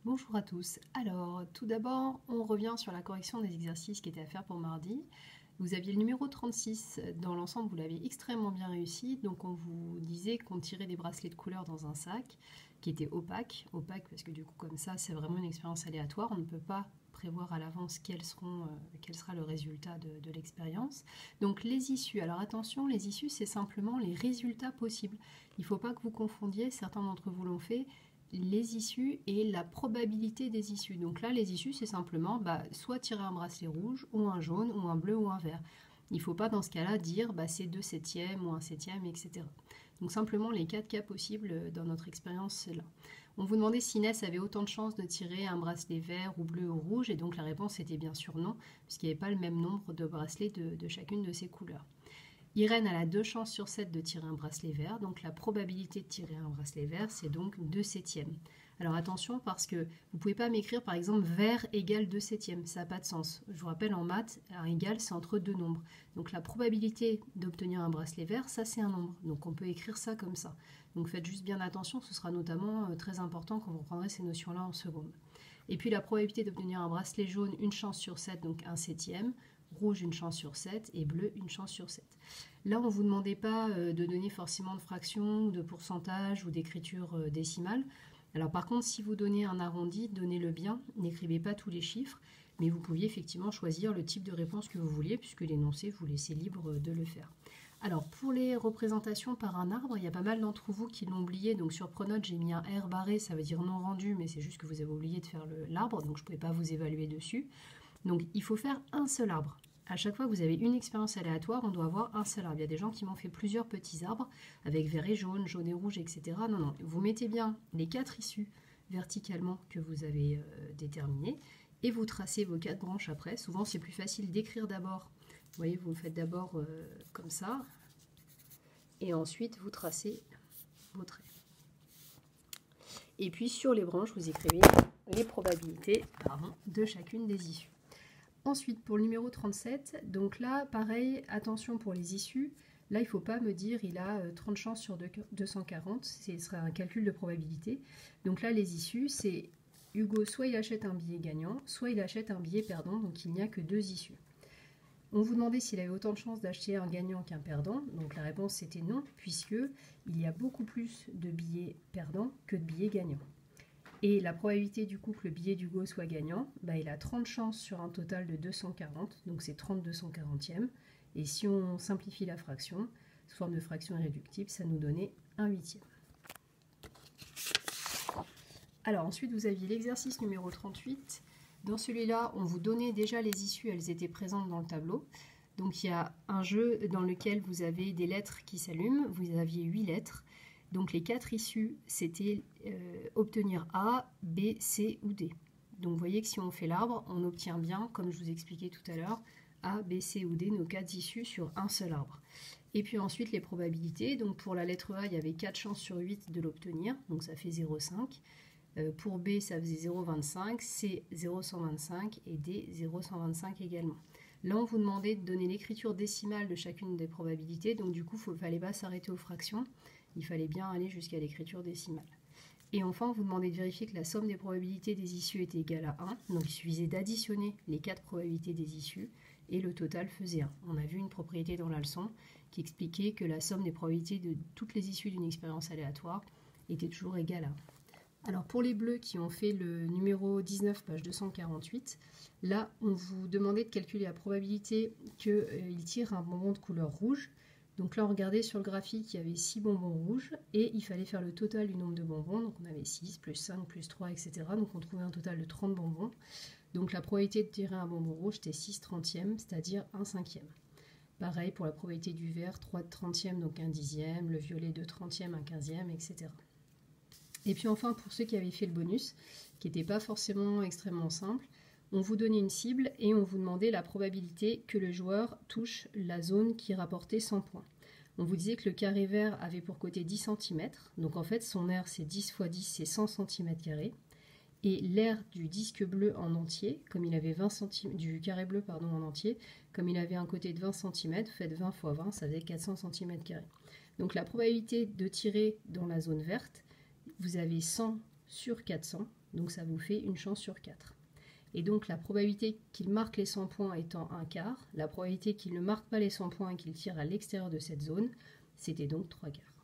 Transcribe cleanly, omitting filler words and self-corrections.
Bonjour à tous. Alors, tout d'abord, on revient sur la correction des exercices qui étaient à faire pour mardi. Vous aviez le numéro 36. Dans l'ensemble, vous l'avez extrêmement bien réussi. Donc, on vous disait qu'on tirait des bracelets de couleur dans un sac qui était opaque. Opaque parce que du coup, comme ça, c'est vraiment une expérience aléatoire. On ne peut pas prévoir à l'avance quel sera le résultat de l'expérience. Donc, les issues. Alors, attention, les issues, c'est simplement les résultats possibles. Il ne faut pas que vous confondiez, certains d'entre vous l'ont fait, les issues et la probabilité des issues. Donc là, les issues, c'est simplement soit tirer un bracelet rouge, ou un jaune, ou un bleu, ou un vert. Il ne faut pas dans ce cas-là dire c'est 2 septièmes ou 1 septième, etc. Donc simplement les 4 cas possibles dans notre expérience, c'est là. On vous demandait si Inès avait autant de chances de tirer un bracelet vert ou bleu ou rouge, et donc la réponse était bien sûr non, puisqu'il n'y avait pas le même nombre de bracelets de chacune de ces couleurs. Irène a 2 chances sur 7 de tirer un bracelet vert, donc la probabilité de tirer un bracelet vert, c'est donc 2 septièmes. Alors attention, parce que vous ne pouvez pas m'écrire par exemple vert égale 2 septièmes, ça n'a pas de sens. Je vous rappelle, en maths, un égal, c'est entre deux nombres. Donc la probabilité d'obtenir un bracelet vert, ça c'est un nombre. Donc on peut écrire ça comme ça. Donc faites juste bien attention, ce sera notamment très important quand vous reprendrez ces notions-là en seconde. Et puis la probabilité d'obtenir un bracelet jaune, une chance sur 7, donc 1 septième. Rouge, une chance sur 7, et bleu, une chance sur 7. Là, on ne vous demandait pas de donner forcément de fraction, de pourcentage ou d'écriture décimale. Alors par contre, si vous donnez un arrondi, donnez-le bien, n'écrivez pas tous les chiffres, mais vous pouviez effectivement choisir le type de réponse que vous vouliez, puisque l'énoncé vous laissez libre de le faire. Alors pour les représentations par un arbre, il y a pas mal d'entre vous qui l'ont oublié, donc sur Pronote j'ai mis un R barré, ça veut dire non rendu, mais c'est juste que vous avez oublié de faire l'arbre, donc je ne pouvais pas vous évaluer dessus. Donc il faut faire un seul arbre. À chaque fois que vous avez une expérience aléatoire, on doit avoir un seul arbre. Il y a des gens qui m'ont fait plusieurs petits arbres avec vert et jaune, jaune et rouge, etc. Non, non, vous mettez bien les 4 issues verticalement que vous avez déterminées et vous tracez vos 4 branches après. Souvent, c'est plus facile d'écrire d'abord. Vous voyez, vous faites d'abord comme ça et ensuite vous tracez vos traits. Et puis sur les branches, vous écrivez les probabilités de chacune des issues. Ensuite, pour le numéro 37, donc là, pareil, attention pour les issues. Là, il ne faut pas me dire il a 30 chances sur 240, ce serait un calcul de probabilité. Donc là, les issues, c'est Hugo, soit il achète un billet gagnant, soit il achète un billet perdant, donc il n'y a que 2 issues. On vous demandait s'il avait autant de chances d'acheter un gagnant qu'un perdant, donc la réponse c'était non, puisque il y a beaucoup plus de billets perdants que de billets gagnants. Et la probabilité du coup que le billet d'Hugo soit gagnant, il a 30 chances sur un total de 240, donc c'est 30 240e. Et si on simplifie la fraction, sous forme de fraction irréductible, ça nous donnait 1/8. Alors ensuite, vous aviez l'exercice numéro 38. Dans celui-là, on vous donnait déjà les issues, elles étaient présentes dans le tableau. Donc il y a un jeu dans lequel vous avez des lettres qui s'allument, vous aviez 8 lettres. Donc les 4 issues, c'était obtenir A, B, C ou D. Donc vous voyez que si on fait l'arbre, on obtient bien, comme je vous expliquais tout à l'heure, A, B, C ou D, nos 4 issues sur un seul arbre. Et puis ensuite les probabilités. Donc pour la lettre A, il y avait 4 chances sur 8 de l'obtenir, donc ça fait 0,5. Pour B, ça faisait 0,25, C 0,125 et D 0,125 également. Là, on vous demandait de donner l'écriture décimale de chacune des probabilités, donc du coup, il ne fallait pas s'arrêter aux fractions, il fallait bien aller jusqu'à l'écriture décimale. Et enfin, on vous demandait de vérifier que la somme des probabilités des issues était égale à 1, donc il suffisait d'additionner les 4 probabilités des issues, et le total faisait 1. On a vu une propriété dans la leçon qui expliquait que la somme des probabilités de toutes les issues d'une expérience aléatoire était toujours égale à 1. Alors pour les bleus qui ont fait le numéro 19, page 248, là on vous demandait de calculer la probabilité qu'ils tirent un bonbon de couleur rouge. Donc là on regardait sur le graphique, il y avait 6 bonbons rouges et il fallait faire le total du nombre de bonbons. Donc on avait 6, plus 5, plus 3, etc. Donc on trouvait un total de 30 bonbons. Donc la probabilité de tirer un bonbon rouge c'était 6 trentièmes, c'est-à-dire 1 cinquième. Pareil pour la probabilité du vert, 3 trentièmes, donc 1 dixième, le violet 2 trentièmes, 1 quinzième, etc. Et puis enfin, pour ceux qui avaient fait le bonus, qui n'était pas forcément extrêmement simple, on vous donnait une cible et on vous demandait la probabilité que le joueur touche la zone qui rapportait 100 points. On vous disait que le carré vert avait pour côté 10 cm, donc en fait son aire c'est 10 x 10, c'est 100 cm². Et l'aire du disque bleu en entier, comme il avait 20 cm, du carré bleu pardon, en entier, comme il avait un côté de 20 cm, faites 20 x 20, ça faisait 400 cm². Donc la probabilité de tirer dans la zone verte, vous avez 100 sur 400, donc ça vous fait une chance sur 4. Et donc la probabilité qu'il marque les 100 points étant un quart, la probabilité qu'il ne marque pas les 100 points et qu'il tire à l'extérieur de cette zone, c'était donc 3 quarts.